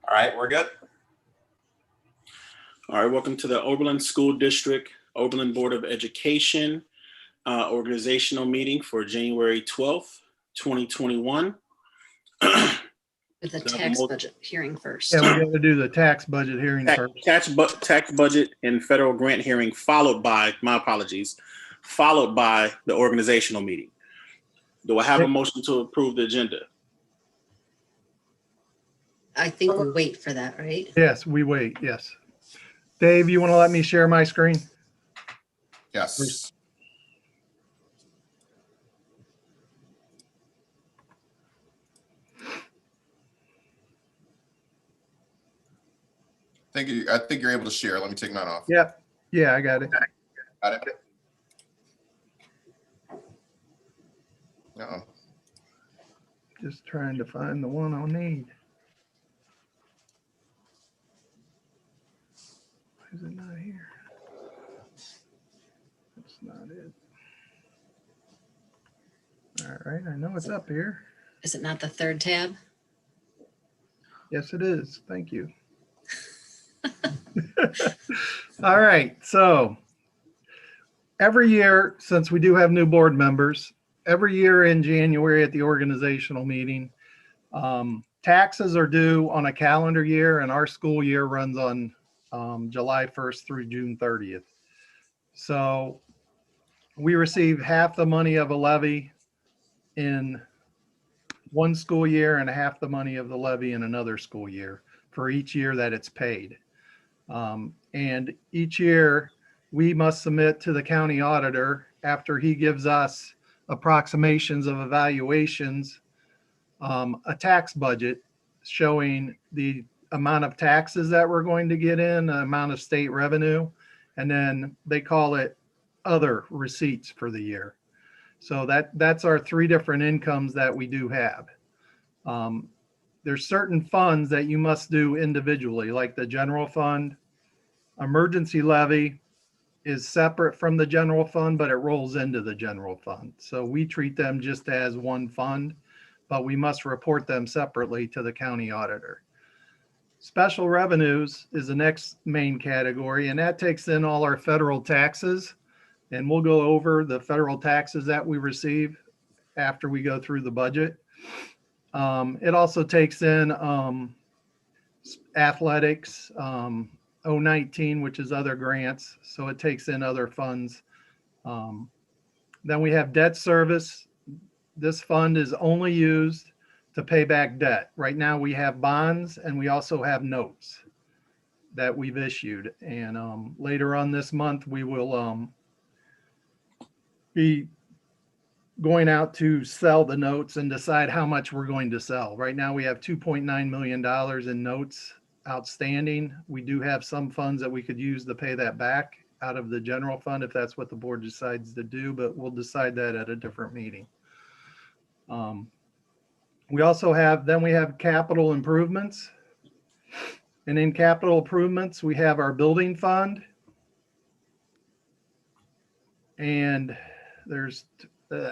All right, we're good. All right, welcome to the Oberlin School District, Oberlin Board of Education organizational meeting for January 12th, 2021. With the tax budget hearing first. Yeah, we got to do the tax budget hearing first. Tax budget and federal grant hearing followed by, my apologies, followed by the organizational meeting. Do I have a motion to approve the agenda? I think we wait for that, right? Yes, we wait. Yes. Dave, you want to let me share my screen? Yes. I think you're able to share. Let me take mine off. Yep. Yeah, I got it. Got it. Uh-oh. Just trying to find the one I'll need. Why is it not here? That's not it. All right, I know it's up here. Is it not the third tab? Yes, it is. Thank you. All right, so every year, since we do have new board members, every year in January at the organizational meeting, taxes are due on a calendar year, and our school year runs on July 1st through June 30th. So we receive half the money of a levy in one school year and half the money of the levy in another school year for each year that it's paid. And each year we must submit to the county auditor, after he gives us approximations of evaluations, a tax budget showing the amount of taxes that we're going to get in, the amount of state revenue, and then they call it other receipts for the year. So that's our three different incomes that we do have. There's certain funds that you must do individually, like the general fund. Emergency levy is separate from the general fund, but it rolls into the general fund. So we treat them just as one fund, but we must report them separately to the county auditor. Special revenues is the next main category, and that takes in all our federal taxes. And we'll go over the federal taxes that we receive after we go through the budget. It also takes in athletics, 019, which is other grants. So it takes in other funds. Then we have debt service. This fund is only used to pay back debt. Right now we have bonds and we also have notes that we've issued. And later on this month, we will be going out to sell the notes and decide how much we're going to sell. Right now we have $2.9 million in notes outstanding. We do have some funds that we could use to pay that back out of the general fund if that's what the board decides to do, but we'll decide that at a different meeting. We also have, then we have capital improvements. And in capital improvements, we have our building fund. And there's, we'll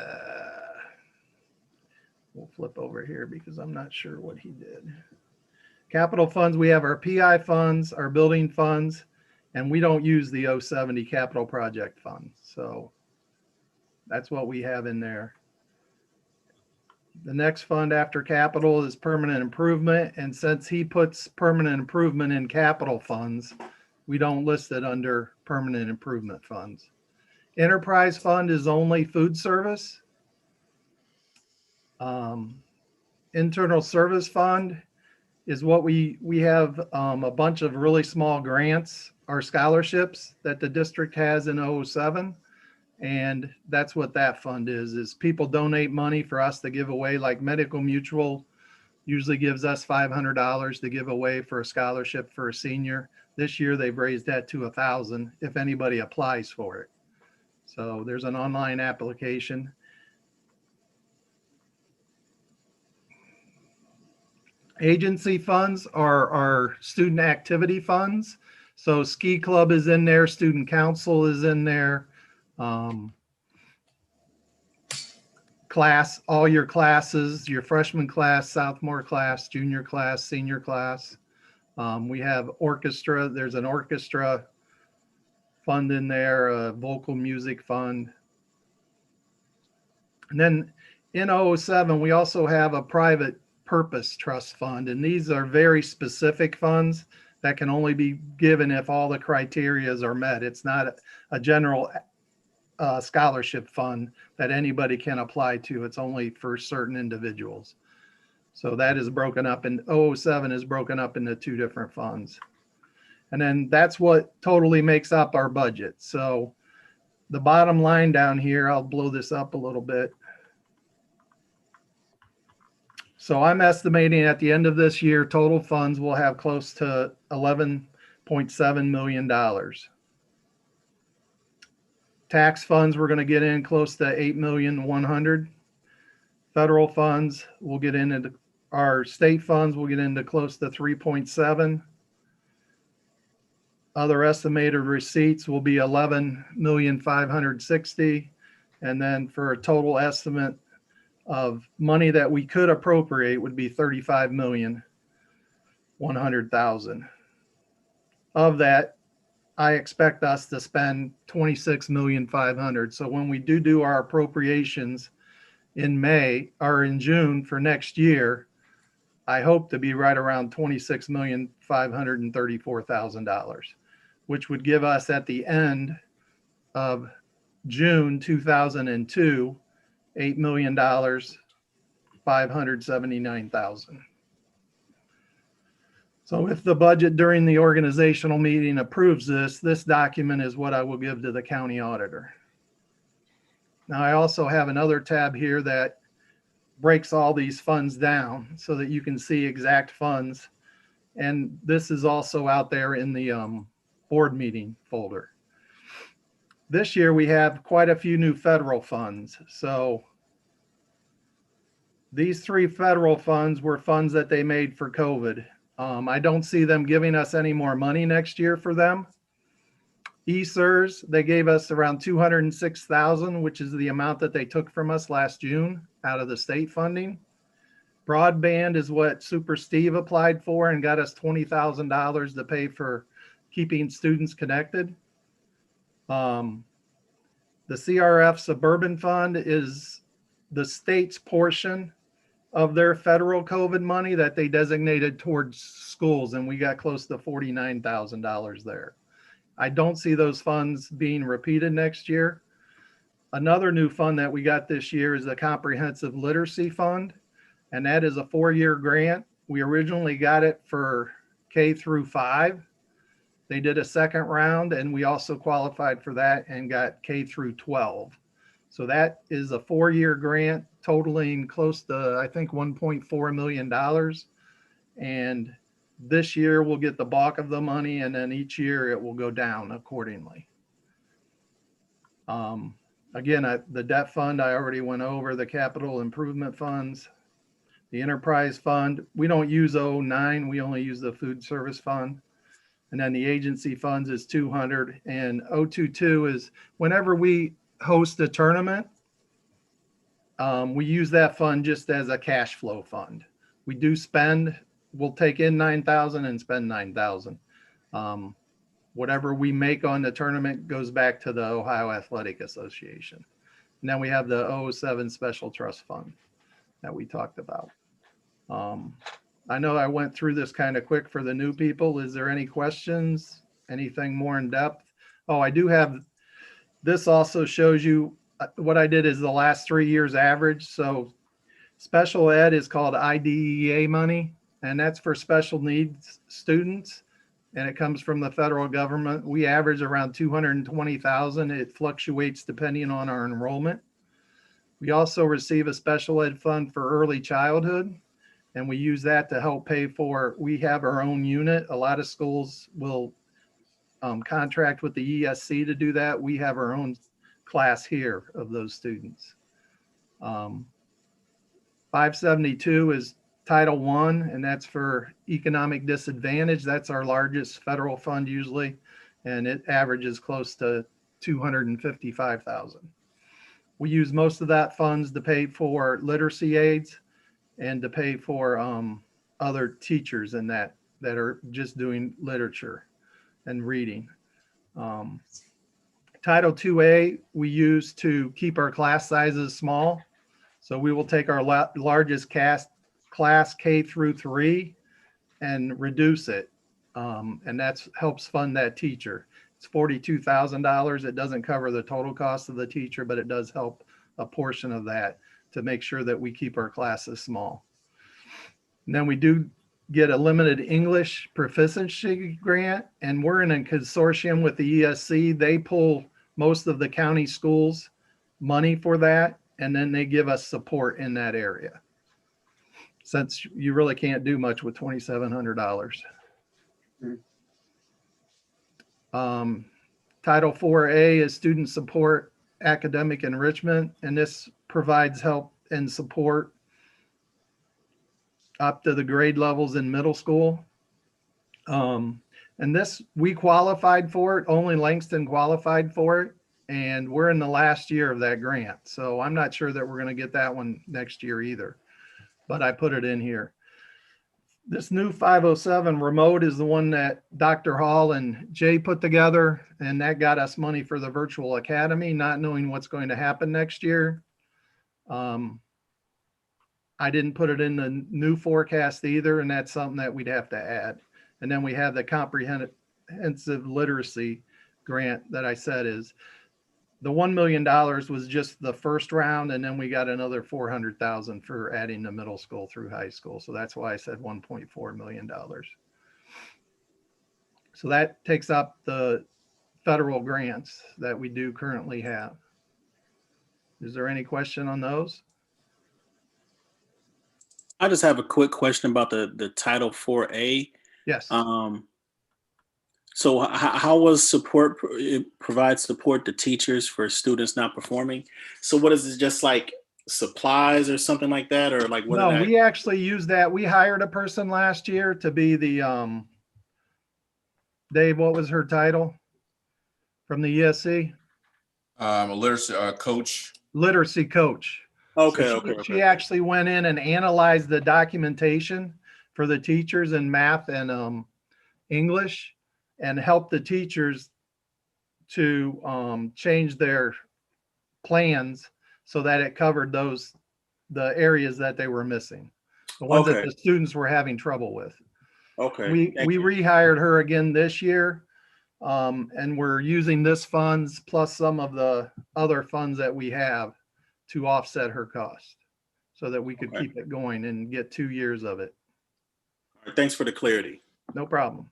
flip over here because I'm not sure what he did. Capital funds, we have our PI funds, our building funds, and we don't use the 070 capital project fund. So that's what we have in there. The next fund after capital is permanent improvement. And since he puts permanent improvement in capital funds, we don't list it under permanent improvement funds. Enterprise fund is only food service. Internal service fund is what we have a bunch of really small grants or scholarships that the district has in 007. And that's what that fund is people donate money for us to give away, like Medical Mutual usually gives us $500 to give away for a scholarship for a senior. This year they've raised that to $1,000 if anybody applies for it. So there's an online application. Agency funds are our student activity funds. So ski club is in there, student council is in there. Class, all your classes, your freshman class, sophomore class, junior class, senior class. We have orchestra. There's an orchestra fund in there, a vocal music fund. And then in 007, we also have a private purpose trust fund. And these are very specific funds that can only be given if all the criterias are met. It's not a general scholarship fund that anybody can apply to. It's only for certain individuals. So that is broken up, and 007 is broken up into two different funds. And then that's what totally makes up our budget. So the bottom line down here, I'll blow this up a little bit. So I'm estimating at the end of this year, total funds will have close to $11.7 million. Tax funds, we're going to get in close to 8,100,000. Federal funds, we'll get into our state funds, we'll get into close to 3.7. Other estimated receipts will be 11,560,000. And then for a total estimate of money that we could appropriate would be 35,100,000. Of that, I expect us to spend 26,500,000. So when we do our appropriations in May or in June for next year, I hope to be right around $26,534,000, which would give us at the end of June 2002, $8,579,000. So if the budget during the organizational meeting approves this document is what I will give to the county auditor. Now I also have another tab here that breaks all these funds down so that you can see exact funds. And this is also out there in the board meeting folder. This year we have quite a few new federal funds. So these 3 federal funds were funds that they made for COVID. I don't see them giving us any more money next year for them. ESERS, they gave us around $206,000, which is the amount that they took from us last June out of the state funding. Broadband is what Super Steve applied for and got us $20,000 to pay for keeping students connected. The CRF Suburban Fund is the state's portion of their federal COVID money that they designated towards schools, and we got close to $49,000 there. I don't see those funds being repeated next year. Another new fund that we got this year is the Comprehensive Literacy Fund, and that is a 4-year grant. We originally got it for K through 5. They did a second round, and we also qualified for that and got K through 12. So that is a 4-year grant totaling close to, I think, $1.4 million. And this year we'll get the bulk of the money, and then each year it will go down accordingly. Again, the debt fund, I already went over. The capital improvement funds, the enterprise fund, we don't use 09, we only use the food service fund. And then the agency funds is 200, and 022 is whenever we host a tournament, we use that fund just as a cash flow fund. We do spend, we'll take in 9,000 and spend 9,000. Whatever we make on the tournament goes back to the Ohio Athletic Association. And then we have the 007 Special Trust Fund that we talked about. I know I went through this kind of quick for the new people. Is there any questions? Anything more in depth? Oh, I do have, this also shows you what I did is the last 3 years average. So special ed is called IDEA money, and that's for special needs students. And it comes from the federal government. We average around 220,000. It fluctuates depending on our enrollment. We also receive a special ed fund for early childhood, and we use that to help pay for, we have our own unit. A lot of schools will contract with the ESC to do that. We have our own class here of those students. 572 is Title I, and that's for economic disadvantage. That's our largest federal fund usually, and it averages close to 255,000. We use most of that funds to pay for literacy aids and to pay for other teachers in that that are just doing literature and reading. Title 2A, we use to keep our class sizes small. So we will take our largest class K through 3 and reduce it. And that helps fund that teacher. It's $42,000. It doesn't cover the total cost of the teacher, but it does help a portion of that to make sure that we keep our classes small. And then we do get a limited English proficiency grant, and we're in a consortium with the ESC. They pull most of the county schools money for that, and then they give us support in that area, since you really can't do much with $2,700. Title 4A is student support academic enrichment, and this provides help and support up to the grade levels in middle school. And this, we qualified for it, only Langston qualified for it, and we're in the last year of that grant. So I'm not sure that we're going to get that one next year either, but I put it in here. This new 507 remote is the one that Dr. Hall and Jay put together, and that got us money for the virtual academy, not knowing what's going to happen next year. I didn't put it in the new forecast either, and that's something that we'd have to add. And then we have the comprehensive literacy grant that I said is the $1 million was just the first round, and then we got another 400,000 for adding the middle school through high school. So that's why I said $1.4 million. So that takes up the federal grants that we do currently have. Is there any question on those? I just have a quick question about the Title 4A. Yes. So how was support, it provides support to teachers for students not performing? So what is it, just like supplies or something like that? Or like what? No, we actually use that. We hired a person last year to be the, Dave, what was her title from the ESC? A literacy coach. Literacy coach. Okay, So okay. she actually went in and analyzed the documentation for the teachers in math and English, and helped the teachers to change their plans so that it covered the areas that they were missing, the ones that the students were having trouble with. Okay. We rehired her again this year, and we're using this funds plus some of the other funds that we have to offset her cost so that we could keep it going and get 2 years of it. All right, thanks for the clarity. No problem.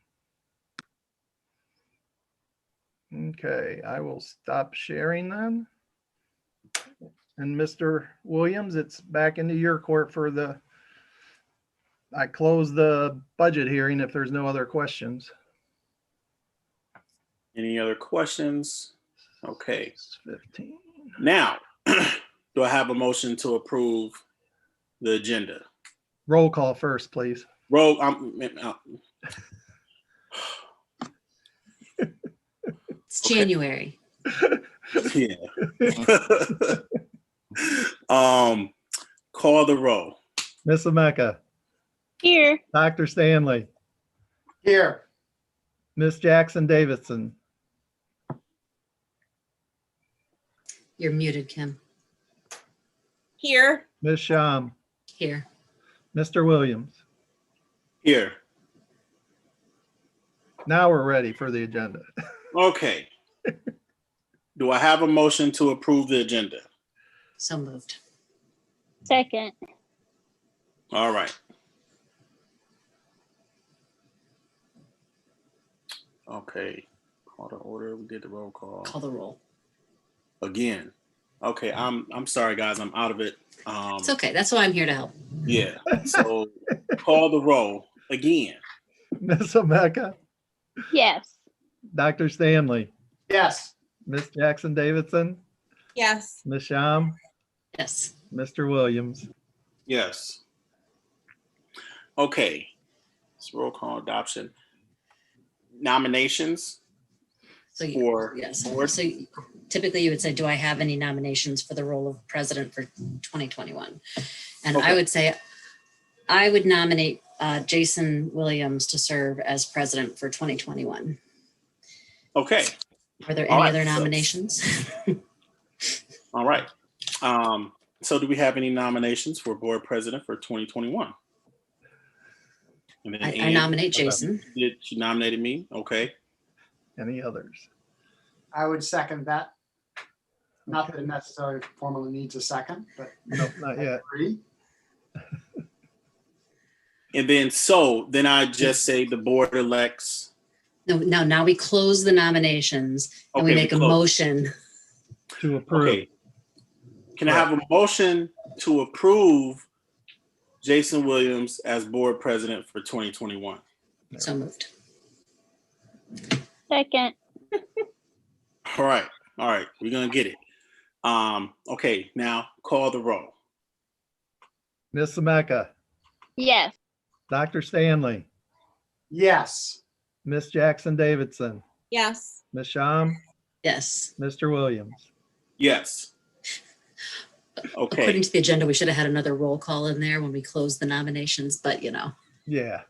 Okay, I will stop sharing then. And Mr. Williams, it's back into your court for I close the budget hearing if there's no other questions. Any other questions? Okay. 15. Now, do I have a motion to approve the agenda? Roll call first, please. Roll. It's January. Yeah. Call the roll. Ms. Emeka, Here. Dr. Stanley, Here. Ms. Jackson Davidson, You're muted, Kim. Here. Ms. Sham, Here. Mr. Williams. Here. Now we're ready for the agenda. Okay. Do I have a motion to approve the agenda? So moved. Second. All right. Okay. Call to order. We did the roll call Call the roll. again. Okay. I'm sorry, guys. I'm out of it. It's okay. That's why I'm here to help. Yeah. So call the roll again. Ms. Emeka, Yes. Dr. Stanley, Yes. Ms. Jackson Davidson, Yes. Ms. Sham, Yes. Mr. Williams. Yes. Okay. It's roll call adoption. Nominations So for yes. board. So typically you would say, do I have any nominations for the role of president for 2021? And I Okay. would say, I would nominate Jason Williams to serve as president for 2021. Okay, Are there All any right, other so- nominations? all right. So do we have any nominations for board president for 2021? And then I Ann, nominate Jason. she nominated me, okay. Any others? I would second that. Not that it necessarily formally needs a second, but No, not I yet. agree. And then I just say the board elects. No, now we close the nominations and we Okay, we make a close. motion. To approve. Okay. Can I have a motion to approve Jason Williams as board president for 2021? So moved. Second. All right, we're gonna get it. Okay, now call the roll. Ms. Sameka, Yes. Dr. Stanley, Yes. Ms. Jackson Davidson, Yes. Ms. Shum, Yes. Mr. Williams. Yes. Okay, According to the agenda, we should have had another roll call in there when we closed the nominations, but Yeah.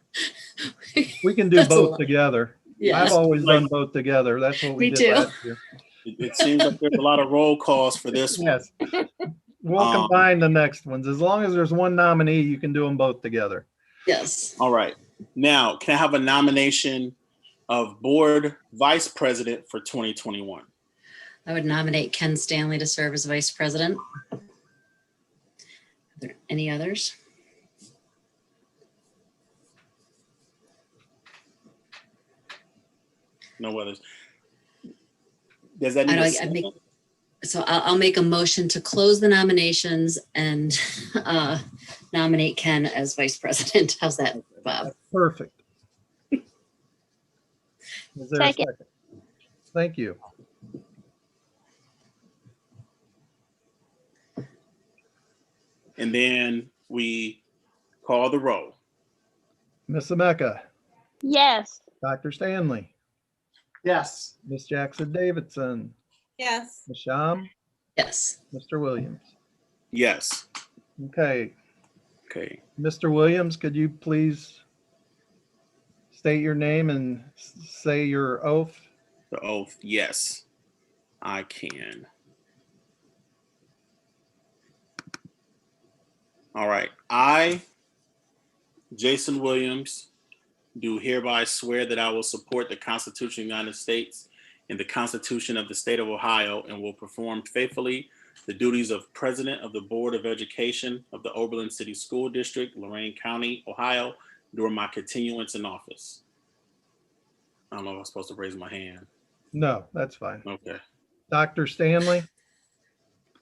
We can do That's a both lot. together. yeah. I've always done both together. That's what we Me did too. last year. it seems like there's a lot of roll calls for this one. Yes. We'll combine the next ones. As long as there's one nominee, you can do them both together. Yes. All right, now can I have a nomination of board vice president for 2021? I would nominate Ken Stanley to serve as vice president. Are there any others? No others. Does that need a I second? make, so I'll make a motion to close the nominations and nominate Ken as vice president. How's that, Bob? Perfect. Is there a Second. second? Thank you. And then we call the roll. Ms. Sameka, Yes. Dr. Stanley, Yes. Ms. Jackson Davidson, Yes. Ms. Shum, Yes. Mr. Williams. Yes. Okay, Okay. Mr. Williams, could you please state your name and say your oath? The oath. Yes, I can. All right. I, Jason Williams, do hereby swear that I will support the Constitution of the United States and the Constitution of the State of Ohio, and will perform faithfully the duties of President of the Board of Education of the Oberlin City School District, Lorain County, Ohio, during my continuance in office. I don't know if I'm supposed to raise my hand. No, that's fine. Okay. Dr. Stanley,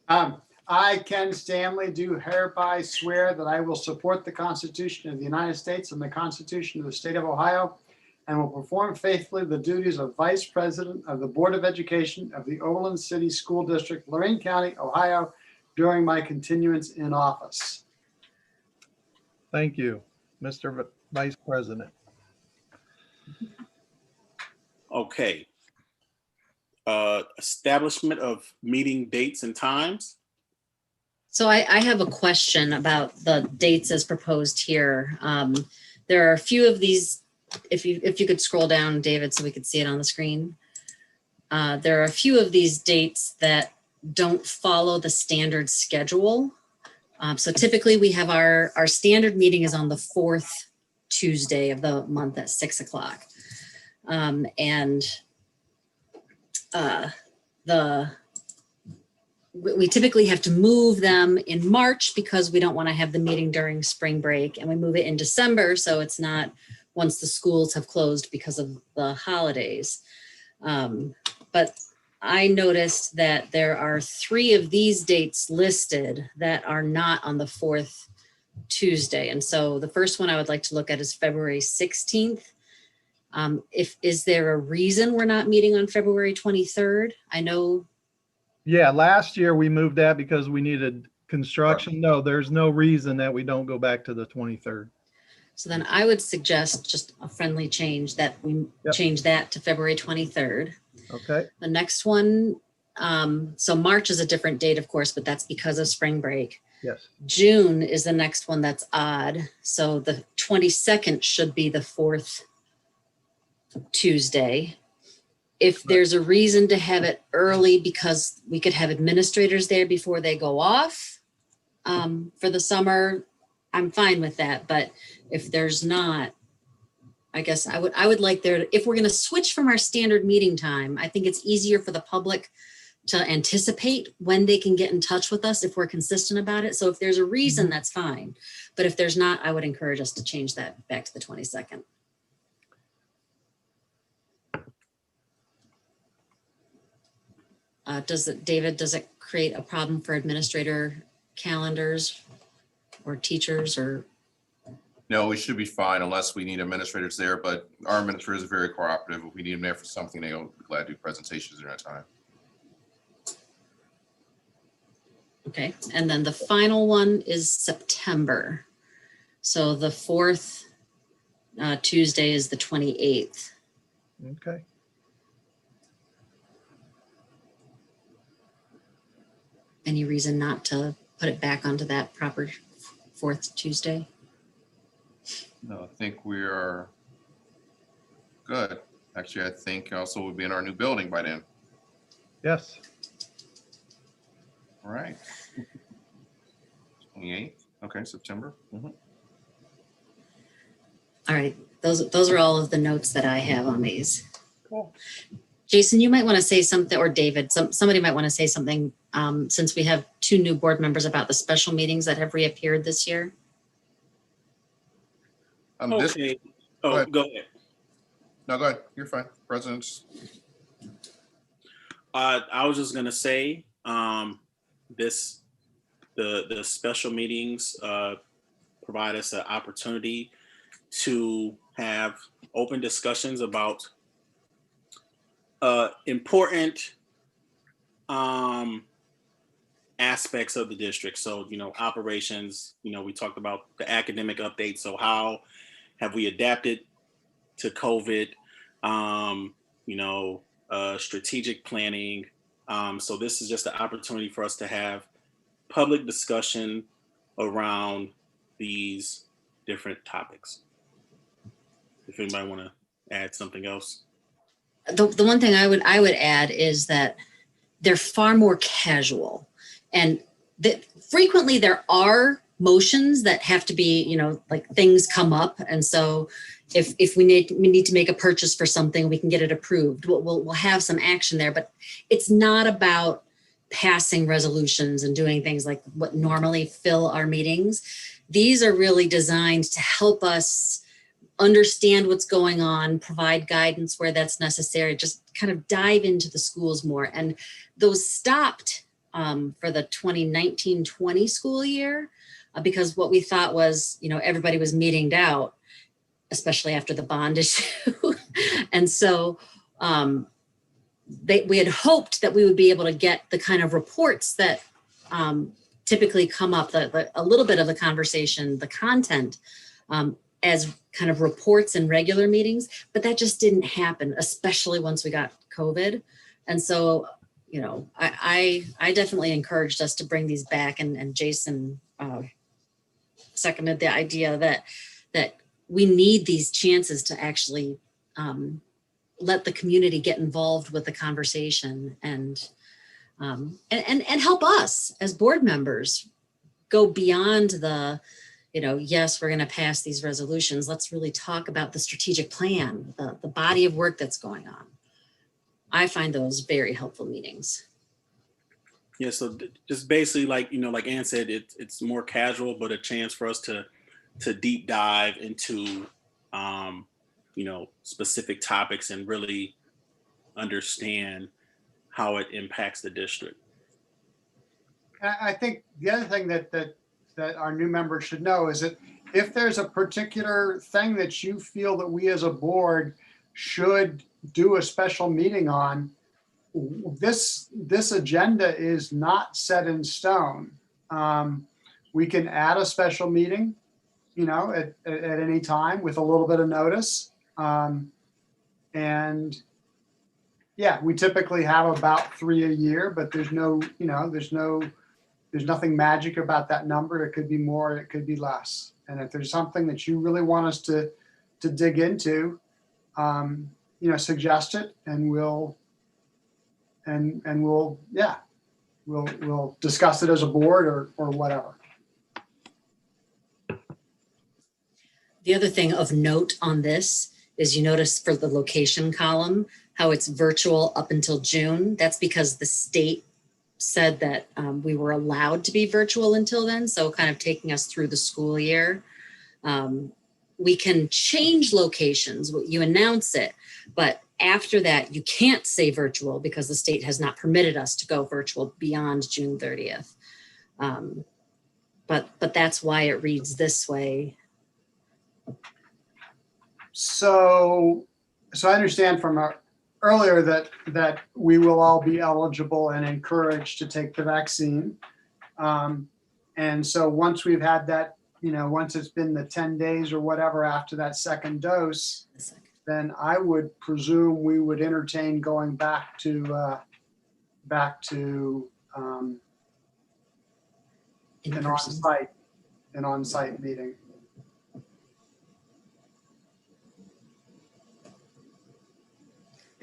I, Ken Stanley, do hereby swear that I will support the Constitution of the United States and the Constitution of the State of Ohio, and will perform faithfully the duties of Vice President of the Board of Education of the Oberlin City School District, Lorain County, Ohio, during my continuance in office. thank you, Mr. Vice President. Okay. Establishment of meeting dates and times. So I have a question about the dates as proposed here. There are a few of these, if you could scroll down, David, so we could see it on the screen. There are a few of these dates that don't follow the standard schedule. So typically we have our standard meeting is on the fourth Tuesday of the month at 6 o'clock. We typically have to move them in March because we don't want to have the meeting during spring break, and we move it in December so it's not once the schools have closed because of the holidays. But I noticed that there are 3 of these dates listed that are not on the fourth Tuesday. And so the first one I would like to look at is February 16th. Is there a reason we're not meeting on February 23rd? I know. Yeah, last year we moved that because we needed construction. No, there's no reason that we don't go back to the 23rd. So then I would suggest just a friendly change that we Yep. change that to February 23rd. Okay, The next one, so March is a different date, of course, but that's because of spring break. Yes. June is the next one that's odd. So the 22nd should be the fourth Tuesday. If there's a reason to have it early because we could have administrators there before they go off for the summer, I'm fine with that. But if there's not, I guess I would like there, if we're going to switch from our standard meeting time, I think it's easier for the public to anticipate when they can get in touch with us if we're consistent about it. So if there's a reason, that's fine. But if there's not, I would encourage us to change that back to the 22nd. David, does it create a problem for administrator calendars or teachers or? No, we should be fine unless we need administrators there, but our administrators are very cooperative. If we need them there for something, they'll be glad to do presentations during that time. Okay, and then the final one is September. So the fourth Tuesday is the 28th. Okay. Any reason not to put it back onto that proper fourth Tuesday? No, I think we are good. Actually, I think also we'll be in our new building by then. Yes. All right. 28th. Okay, September. Mhm. All right, those are all of the notes that I have on these. Cool. Jason, you might want to say something, or David, somebody might want to say something since we have two new board members about the special meetings that have reappeared this year. This, Okay. Go Oh, ahead. go ahead. no, go ahead. You're fine. Presidents. I was just gonna say, the special meetings provide us an opportunity to have open discussions about important aspects of the district. So, operations, we talked about the academic updates. So how have we adapted to COVID? Strategic planning. So this is just an opportunity for us to have public discussion around these different topics. If anybody want to add something else. The one thing I would add is that they're far more casual, and that frequently there are motions that have to be, like things come up, and so if we need to make a purchase for something, we can get it approved. We'll have some action there, but it's not about passing resolutions and doing things like what normally fill our meetings. These are really designed to help us understand what's going on, provide guidance where that's necessary, just kind of dive into the schools more. And those stopped for the 2019-20 school year because what we thought was, everybody was meetinged out, especially after the bond issue. And so we had hoped that we would be able to get the kind of reports that typically come up, a little bit of the conversation, the content, as kind of reports in regular meetings, but that just didn't happen, especially once we got COVID. And so, I definitely encouraged us to bring these back, and Jason seconded the idea that we need these chances to actually let the community get involved with the conversation and help us as board members go beyond the, yes, we're going to pass these resolutions. Let's really talk about the strategic plan, the body of work that's going on. I find those very helpful meetings. Yeah, so just basically like Ann said, it's more casual, but a chance for us to deep dive into, specific topics and really understand how it impacts the district. I think the other thing that our new members should know is that if there's a particular thing that you feel that we as a board should do a special meeting on, this agenda is not set in stone. We can add a special meeting, at any time with a little bit of notice. And yeah, we typically have about 3 a year, but there's no There's nothing magic about that number. It could be more, it could be less. And if there's something that you really want us to dig into, suggest it, and we'll discuss it as a board or whatever. The other thing of note on this is you notice for the location column, how it's virtual up until June. That's because the state said that we were allowed to be virtual until then. So kind of taking us through the school year. We can change locations, you announce it, but after that, you can't say virtual because the state has not permitted us to go virtual beyond June 30th. But that's why it reads this way. So I understand from earlier that we will all be eligible and encouraged to take the vaccine. And so once we've had that, once it's been the 10 days or whatever after that second dose, then I would presume we would entertain going back to In an person. on-site meeting.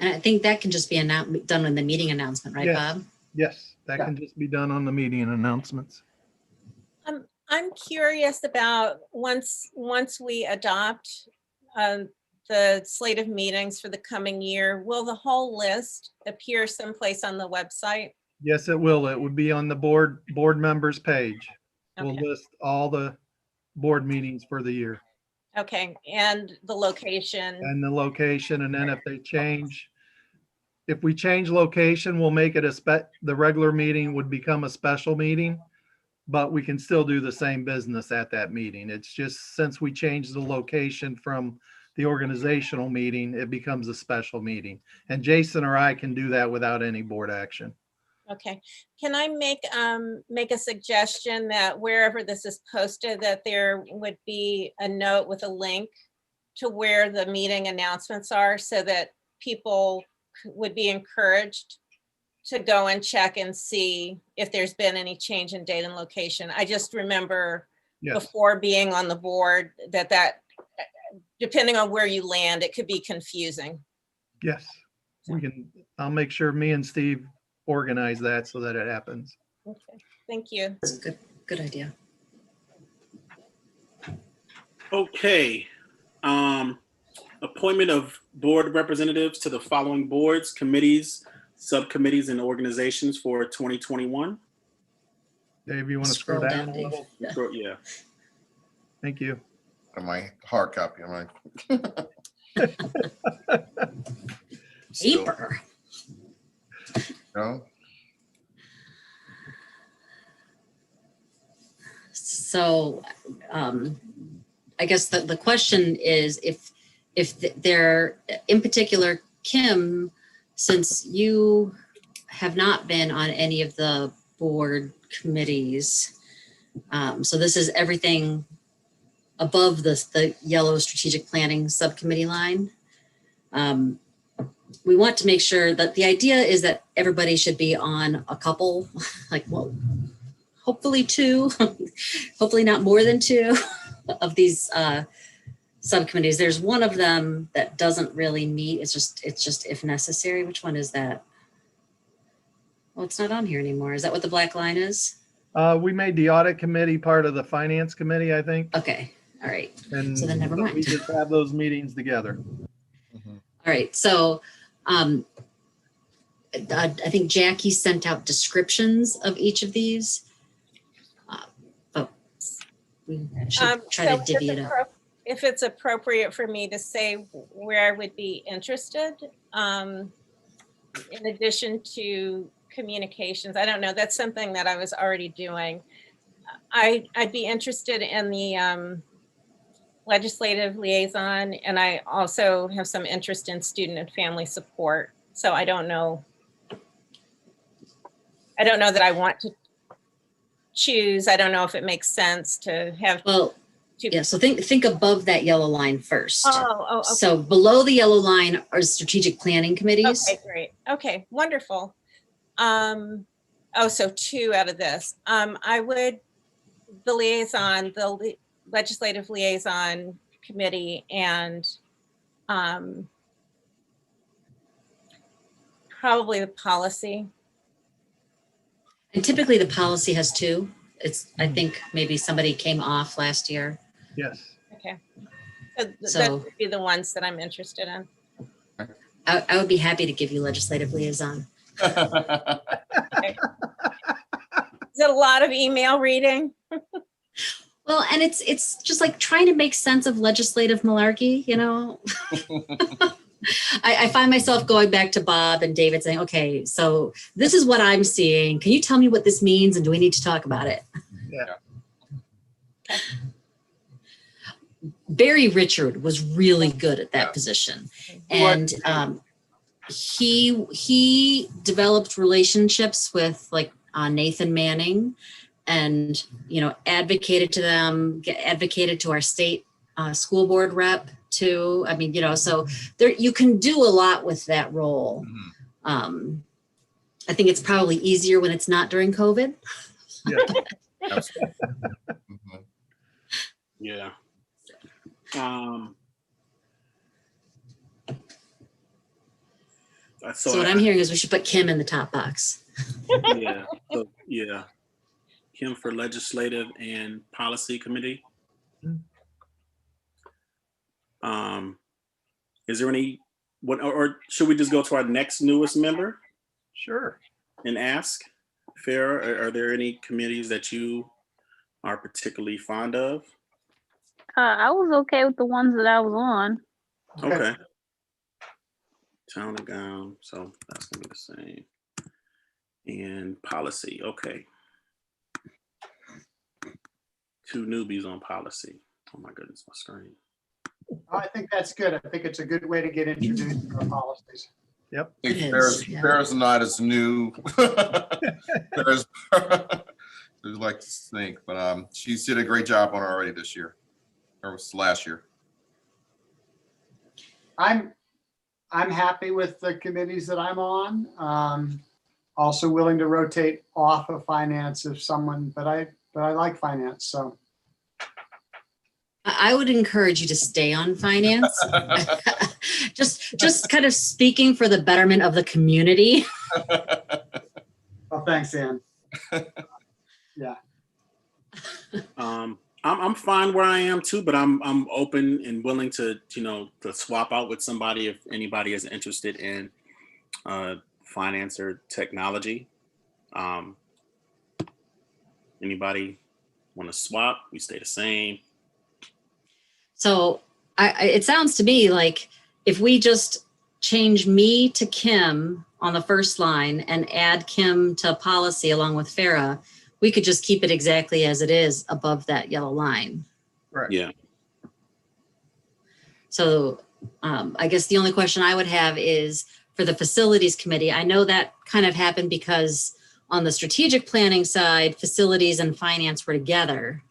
And I think that can just be done in the meeting announcement, right, Yes. Bob? Yes, that can just be done on the meeting announcements. I'm curious about once we adopt the slate of meetings for the coming year, will the whole list appear someplace on the website? Yes, it will. It would be on the board members page. We'll Okay. list all the board meetings for the year Okay, and the location. and the location. And then if they change, if we change location, we'll make it the regular meeting would become a special meeting, but we can still do the same business at that meeting. It's just since we changed the location from the organizational meeting, it becomes a special meeting. And Jason or I can do that without any board action. Okay, can I make a suggestion that wherever this is posted, that there would be a note with a link to where the meeting announcements are so that people would be encouraged to go and check and see if there's been any change in date and location. I just remember Yes, before being on the board that depending on where you land, it could be confusing. yes. I'll make sure me and Steve organize that so that it happens. Okay, thank you. That's a good idea. Okay. Appointment of board representatives to the following boards, committees, subcommittees, and organizations for 2021. Dave, you want to scroll Scroll down down, a Dave. little? Yeah. Thank you. On my hard copy, on my. Still, Paper. no? So I guess the question is if they're, in particular, Kim, since you have not been on any of the board committees, so this is everything above the yellow strategic planning subcommittee line. We want to make sure that the idea is that everybody should be on a couple, hopefully two, hopefully not more than two of these subcommittees. There's one of them that doesn't really meet. It's just if necessary. Which one is that? Well, it's not on here anymore. Is that what the black line is? We made the audit committee part of the finance committee, I think. Okay. All right. And So then never mind. we just have those meetings together. All right. So I think Jackie sent out descriptions of each of these. But we should try to divvy it up. If it's appropriate for me to say where I would be interested, in addition to communications, I don't know, that's something that I was already doing. I'd be interested in the legislative liaison, and I also have some interest in student and family support. So I don't know that I want to choose. I don't know if it makes sense to have. Well, yeah. So think above that yellow line first. Oh, okay. So below the yellow line are strategic planning committees. Okay, great. Okay, wonderful. Oh, so 2 out of this. I would, the liaison, legislative liaison committee, and probably the policy. And typically the policy has 2. I think maybe somebody came off last year. Yes. Okay. So So- that would be the ones that I'm interested in. I would be happy to give you legislative liaison. Is it a lot of email reading? Well, and it's just like trying to make sense of legislative malarkey, you know? I find myself going back to Bob and David saying, okay, so this is what I'm seeing. Can you tell me what this means? And do we need to talk about it? Yeah. Barry Richard was really good at that position. And he developed relationships with like Nathan Manning and, you know, advocated to them, advocated to our state school board rep too. I mean, you know, so there you can do a lot with that role. I think it's probably easier when it's not during COVID. Yeah. Absolutely. Mhm. Yeah. So what I'm hearing is we should put Kim in the top box. Yeah. So, yeah. Kim for legislative and policy committee. Is there any, or should we just go to our next newest member Sure. and ask? Farrah, are there any committees that you are particularly fond of? I was okay with the ones that I was on. Okay. Town and gown, so that's gonna be the same. And policy, okay. 2 newbies on policy. Oh my goodness, my screen. I think that's good. I think it's a good way to get introduced to our policies. Yep. I think It is, yeah. Farrah's not as new. Farrah's, I'd like to think, but she's did a great job on it already this year, or was last year. I'm happy with the committees that I'm on. Also willing to rotate off of finance if someone, but I like finance, so. I would encourage you to stay on finance. just kind of speaking for the betterment of the community. Well, thanks, Ann. I'm fine where I am too, but I'm open and willing to, you know, to swap out with somebody if anybody is interested in finance or technology. Anybody want to swap? We stay the same. So it sounds to me like if we just change me to Kim on the first line and add Kim to policy along with Farrah, we could just keep it exactly as it is above that yellow line. Right. Yeah. So I guess the only question I would have is for the facilities committee. I know that kind of happened because on the strategic planning side, facilities and finance were together.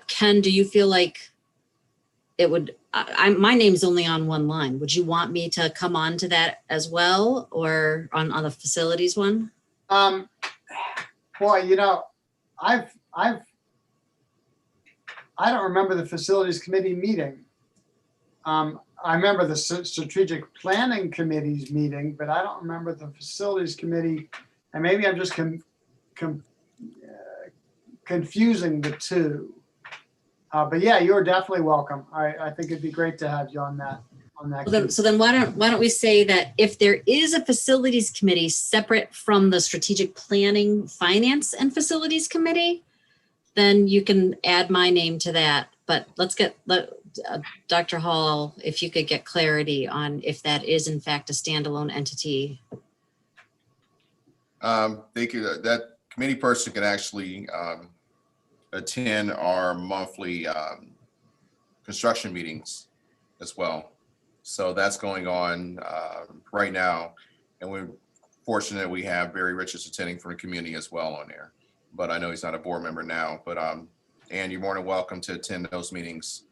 Ken, do you feel like it would, my name's only on one line. Would you want me to come on to that as well or on the facilities one? Boy, you know, I don't remember the facilities committee meeting. I remember the strategic planning committee's meeting, but I don't remember the facilities committee. And maybe I'm just confusing the two. But yeah, you're definitely welcome. I think it'd be great to have you on that. So then why don't we say that if there is a facilities committee separate from the strategic planning, finance and facilities committee, then you can add my name to that. But let's get Dr. Hall, if you could get clarity on if that is in fact a standalone entity. They could, that committee person can actually attend our monthly construction meetings as well. So that's going on right now. And we're fortunate we have Barry Richards attending from the community as well on there. But I know he's not a board member now, but Ann, you're more than welcome to attend those meetings.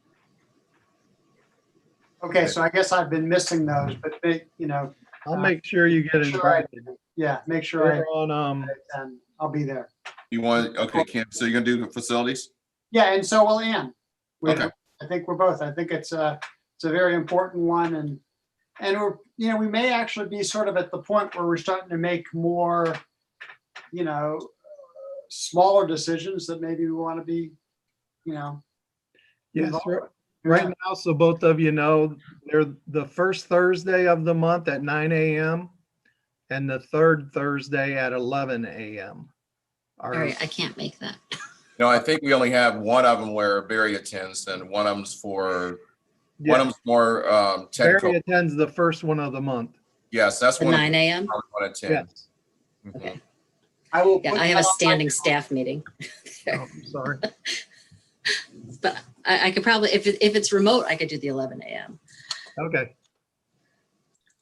Okay, so I guess I've been missing those, but you know. I'll make sure you get Sure, invited. Yeah, make sure I We're on, attend. I'll be there. You want, okay, Kim, so you're gonna do the facilities? Yeah, and so will Ann. Okay. I think we're both. I think it's a very important one, and we're, we may actually be sort of at the point where we're starting to make more, smaller decisions that maybe we want to be, yes, involved. right Yeah. now, so both of you know, they're the first Thursday of the month at 9 a.m. and the third Thursday at 11 a.m. All right, I can't make that. No, I think we only have one of them where Barry attends, and one of them's for, one of them's more technical. Barry attends the first one of the month. Yes, that's The one. 9 a.m. I want to attend. Yes. Mhm. Okay. I will. Yeah, put I have a that on my standing calendar. staff meeting. Oh, I'm sorry. But I could probably, if it's remote, I could do the 11 a.m. Okay.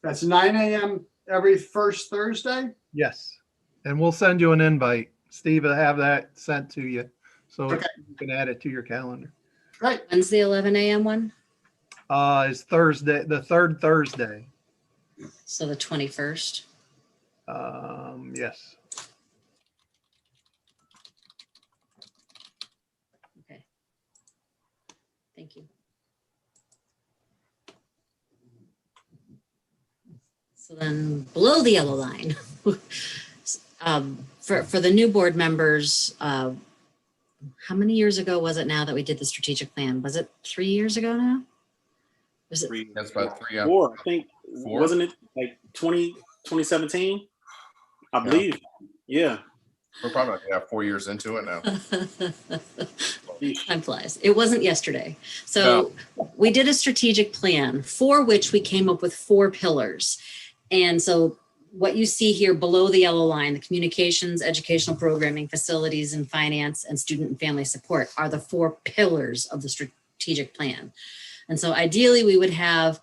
That's 9 a.m. every first Thursday. Yes. And we'll send you an invite. Steve will have that sent to you. So Okay. you can add it to your calendar. Great. When's the 11 a.m. one? It's Thursday, the third Thursday. So the 21st. Yes. Okay. Thank you. So then below the yellow line, for the new board members, how many years ago was it now that we did the strategic plan? Was it 3 years ago now? Was it? That's about 3 Four, I think. Four? Wasn't it like 2017? I Yeah. believe. Yeah. We're probably like, yeah, 4 years into it now. Time flies. It wasn't yesterday. So we did a strategic plan for which we came up with 4 pillars. And so what you see here below the yellow line, the communications, educational programming, facilities and finance, and student and family support are the 4 pillars of the strategic plan. And so ideally we would have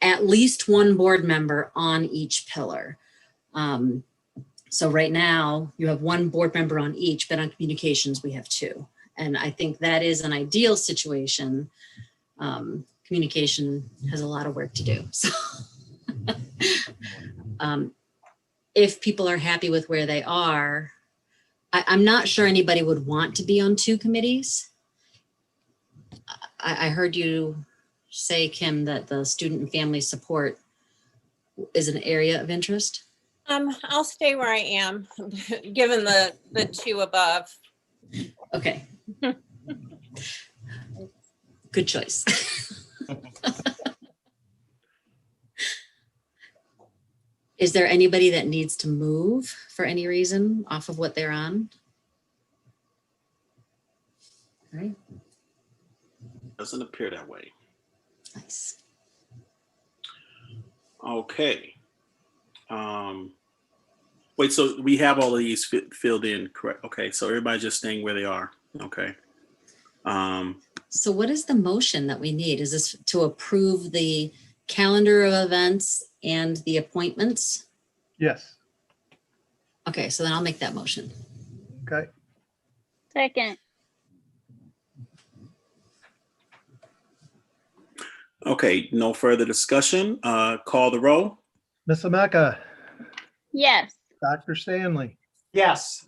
at least one board member on each pillar. So right now you have one board member on each, but on communications we have 2. And I think that is an ideal situation. Communication has a lot of work to do. So if people are happy with where they are, I'm not sure anybody would want to be on 2 committees. I heard you say, Kim, that the student and family support is an area of interest. I'll stay where I am, given the 2 above. Okay. Good choice. Is there anybody that needs to move for any reason off of what they're on? All right, Doesn't appear that way. nice. Okay. Wait, so we have all of these filled in, correct? Okay, so everybody's just staying where they are. Okay. So what is the motion that we need? Is this to approve the calendar of events and the appointments? Yes. Okay, so then I'll make that motion. Okay. Second. Okay, no further discussion. Call the roll. Miss Emeka, Yes. Dr. Stanley, Yes.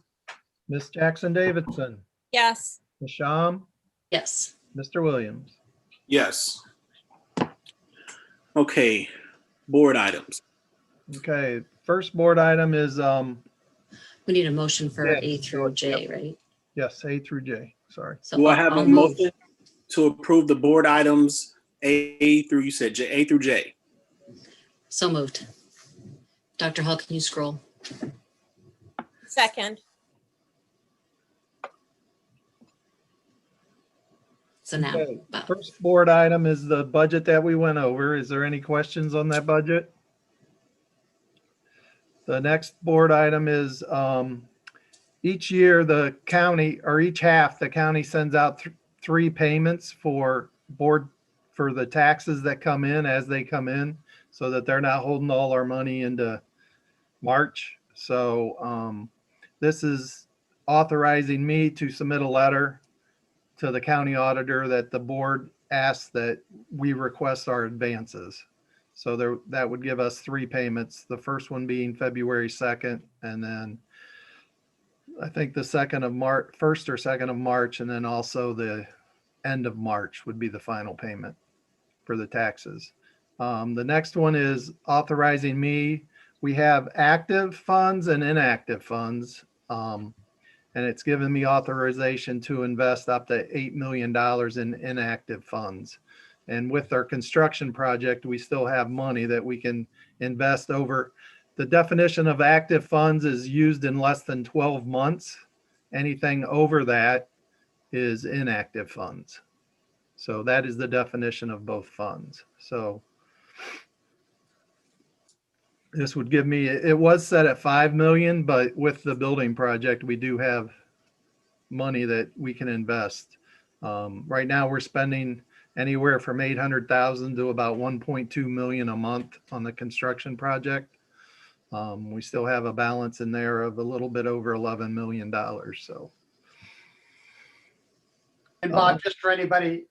Miss Jackson Davidson, Yes. Miss Sham, Yes. Mr. Williams. Yes. Okay, board items. Okay, first board item is, We need a motion for Yeah, A through J, right? yes, A through J, sorry. So Do I have I'll a move. motion to approve the board items A through, you said A through J? So moved. Dr. Hall, can you scroll? Second. So now, Okay, Bob. first board item is the budget that we went over. Is there any questions on that budget? The next board item is, each year the county, or each half, the county sends out 3 payments for the taxes that come in as they come in, so that they're not holding all our money into March. So this is authorizing me to submit a letter to the county auditor that the board asks that we request our advances. So there, that would give us 3 payments, the first one being February 2nd, and then I think the 2nd of March, 1st or 2nd of March, and then also the end of March would be the final payment for the taxes. The next one is authorizing me. We have active funds and inactive funds. And it's given me authorization to invest up to $8 million in inactive funds. And with our construction project, we still have money that we can invest over. The definition of active funds is used in less than 12 months. Anything over that is inactive funds. So that is the definition of both funds. So this would give me, it was set at 5 million, but with the building project, we do have money that we can invest. Right now we're spending anywhere from 800,000 to about 1.2 million a month on the construction project. We still have a balance in there of a little bit over $11 million. So. And Bob, just for anybody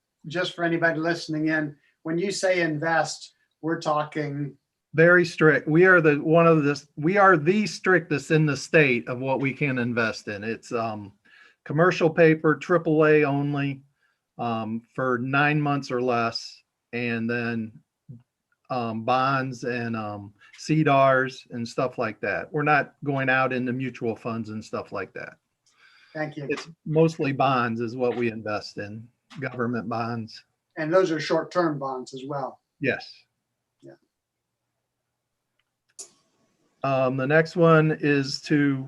listening in, when you say invest, we're talking. Very strict. We are the strictest in the state of what we can invest in. It's commercial paper, AAA only, for 9 months or less, and then bonds and CDARs and stuff like that. We're not going out into mutual funds and stuff like that. Thank you. It's mostly bonds is what we invest in, government bonds. And those are short-term bonds as well. Yes. Yeah. The next one is to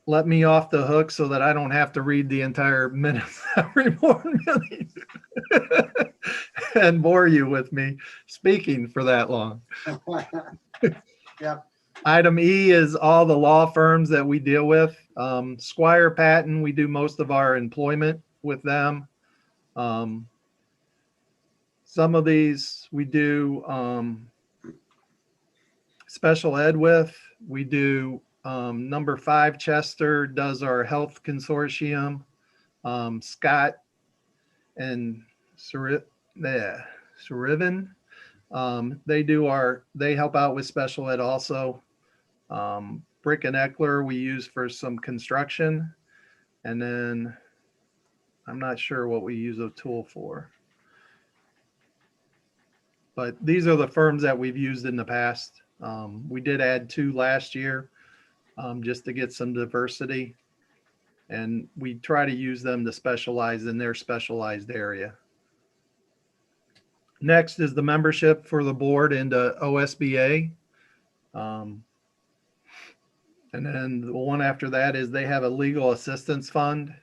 let me off the hook so that I don't have to read the entire minutes every board meeting and bore you with me speaking for that long. Yep. Item E is all the law firms that we deal with. Squire Patton, we do most of our employment with them. Some of these we do special ed with. We do number 5 Chester does our health consortium. Scott and Surivan, they help out with special ed also. Brick and Eckler we use for some construction, and then I'm not sure what we use a tool for. But these are the firms that we've used in the past. We did add 2 last year just to get some diversity. And we try to use them to specialize in their specialized area. Next is the membership for the board into OSBA. And then the one after that is they have a legal assistance fund.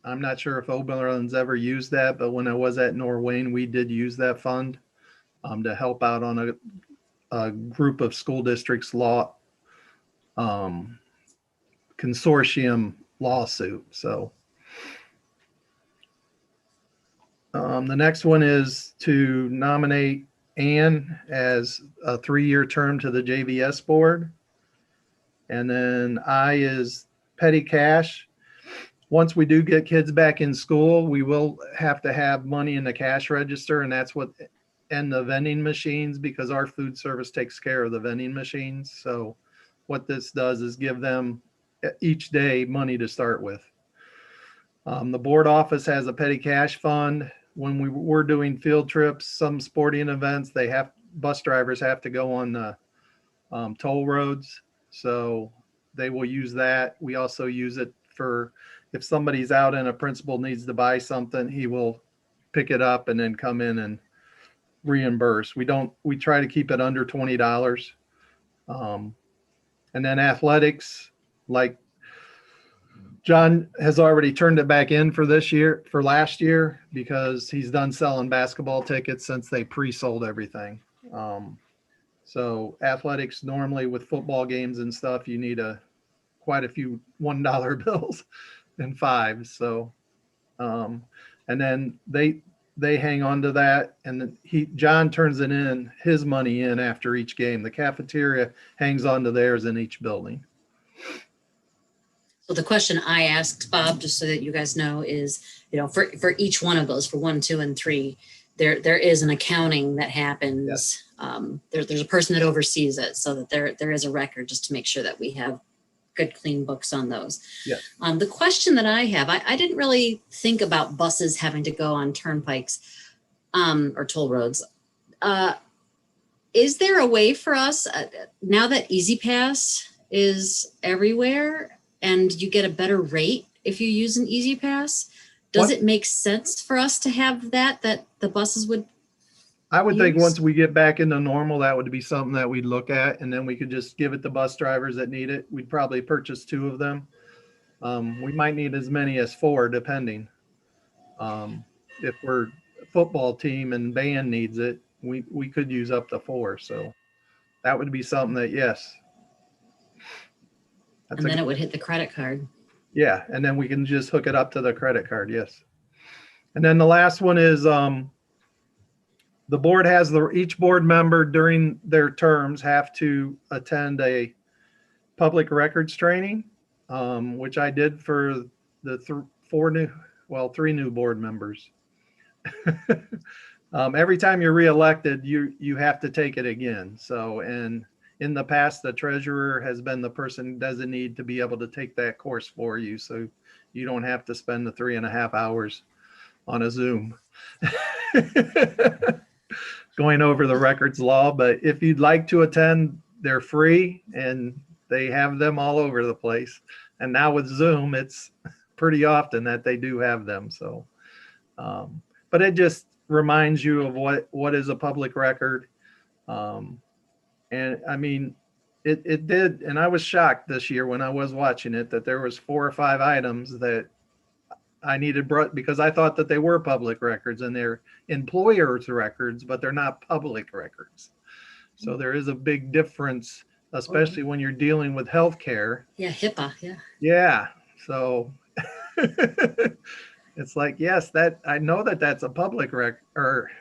I'm not sure if Oberlin's ever used that, but when I was at Norwayne, we did use that fund to help out on a group of school districts law consortium lawsuit. So the next one is to nominate Ann as a 3-year term to the JVS board. And then I is petty cash. Once we do get kids back in school, we will have to have money in the cash register, and that's what, and the vending machines, because our food service takes care of the vending machines. So what this does is give them each day money to start with. The board office has a petty cash fund. When we were doing field trips, some sporting events, bus drivers have to go on the toll roads. So they will use that. We also use it for if somebody's out and a principal needs to buy something, he will pick it up and then come in and reimburse. We try to keep it under $20. And then athletics, like John has already turned it back in for last year, because he's done selling basketball tickets since they pre-sold everything. So athletics, normally with football games and stuff, you need quite a few $1 bills and 5s. So, and then they hang on to that, and then John turns his money in after each game. The cafeteria hangs on to theirs in each building. So the question I asked Bob, just so that you guys know, is, for each one of those, for 1, 2, and 3, there is an accounting that happens. There's a person that oversees it, so that there is a record, just to make sure that we have good, clean books on those. Yes. The question that I have, I didn't really think about buses having to go on turnpikes or toll roads. Is there a way for us, now that Easy Pass is everywhere and you get a better rate if you use an Easy Pass, does it make sense for us to have that the buses would? I would think use? once we get back into normal, that would be something that we'd look at, and then we could just give it to bus drivers that need it. We'd probably purchase 2 of them. We might need as many as 4, depending. If we're a football team and band needs it, we could use up to 4. So that would be something that, yes. And then it would hit the credit card. Yeah, and then we can just hook it up to the credit card, yes. And then the last one is the board has each board member during their terms have to attend a public records training, which I did for the 3 new board members. Every time you're reelected, you have to take it again. So, and in the past, the treasurer has been the person designated to be able to take that course for you. So you don't have to spend the 3.5 hours on a Zoom going over the records law. But if you'd like to attend, they're free and they have them all over the place. And now with Zoom, it's pretty often that they do have them. So, but it just reminds you of what is a public record. And I mean, it did, and I was shocked this year when I was watching it that there was 4 or 5 items that I needed brought because I thought that they were public records and they're employers' records, but they're not public records. So there is a big difference, especially when you're dealing with healthcare. Yeah, HIPAA, yeah. Yeah, so it's like, yes, that I know that that's a public record, or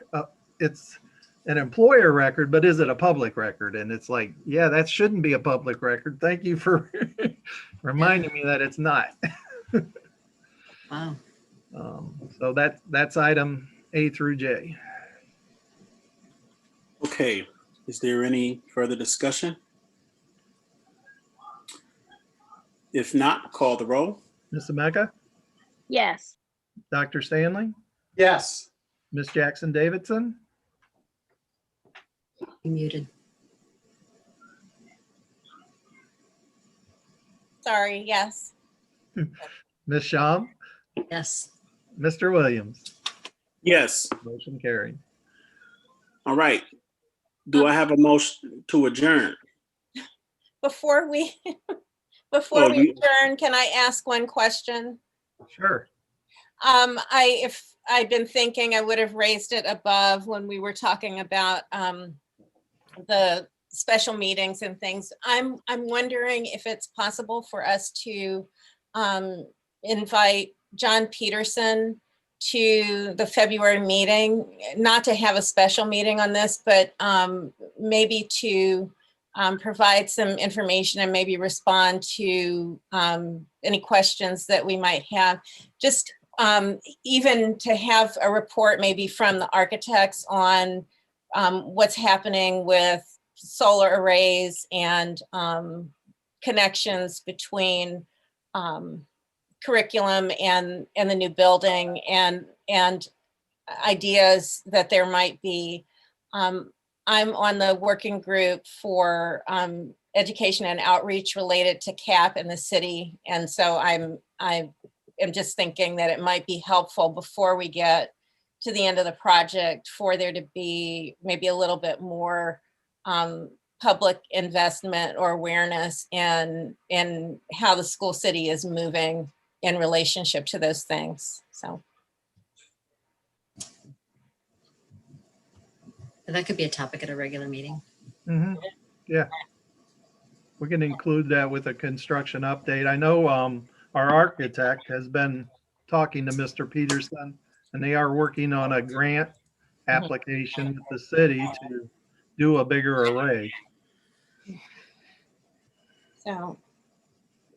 it's an employer record, but is it a public record? And it's like, yeah, that shouldn't be a public record. Thank you for reminding me that it's not. Wow. So that's item A through J. Okay, is there any further discussion? If not, call the roll. Ms. Emeka, Yes. Dr. Stanley, Yes. Ms. Jackson Davidson, You're muted. Sorry, yes. Ms. Sham, Yes. Mr. Williams. Yes, Motion carried. all right. Do I have a motion to adjourn? Before we Oh, you- adjourn, can I ask one question? Sure. If I'd been thinking, I would have raised it above when we were talking about the special meetings and things. I'm wondering if it's possible for us to invite John Peterson to the February meeting, not to have a special meeting on this, but maybe to provide some information and maybe respond to any questions that we might have. Just even to have a report maybe from the architects on what's happening with solar arrays and connections between curriculum and the new building and ideas that there might be. I'm on the working group for education and outreach related to CAP in the city. And so I am just thinking that it might be helpful before we get to the end of the project for there to be maybe a little bit more public investment or awareness in how the school city is moving in relationship to those things. So That could be a topic at a regular meeting. Mhm. Yeah. We can include that with a construction update. I know our architect has been talking to Mr. Peterson, and they are working on a grant application with the city to do a bigger array. So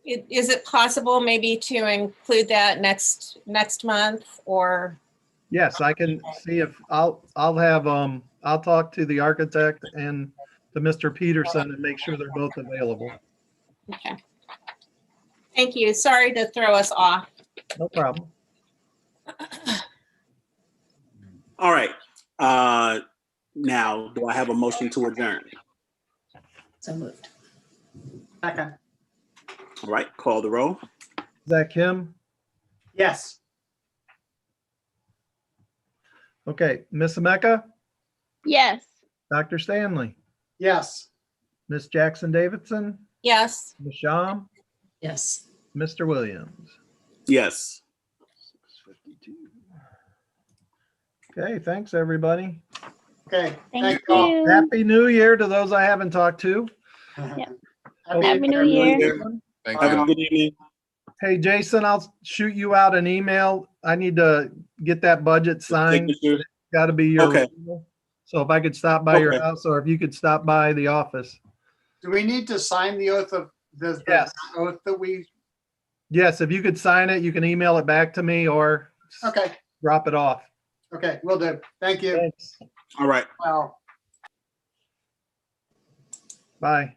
is it possible maybe to include that next month or Yes, I can see if I'll have, I'll talk to the architect and to Mr. Peterson and make sure they're both available. Okay. Thank you. Sorry to throw us off. No problem. All right. Now, do I have a motion to adjourn? So moved. Second. All right, call the roll. Is that Kim? Yes. Okay, Ms. Emeka, Yes. Dr. Stanley, Yes. Ms. Jackson Davidson, Yes. Ms. Sham, Yes. Mr. Williams. Yes. 6:52. Okay, thanks, everybody. Okay. Thank all. you. Happy New Year to those I haven't talked to. Happy New Year. Thank Have you. a good evening. Hey, Jason, I'll shoot you out an email. I need to get that budget signed. Signature. Got to be your Okay. original. So if I could stop by your Okay. house, or if you could stop by the office. Do we need to sign the oath of the Yes. oath that we? Yes, if you could sign it, you can email it back to me or Okay. drop it off. Okay. Will do. Thank you. Thanks. All right. Well. Bye.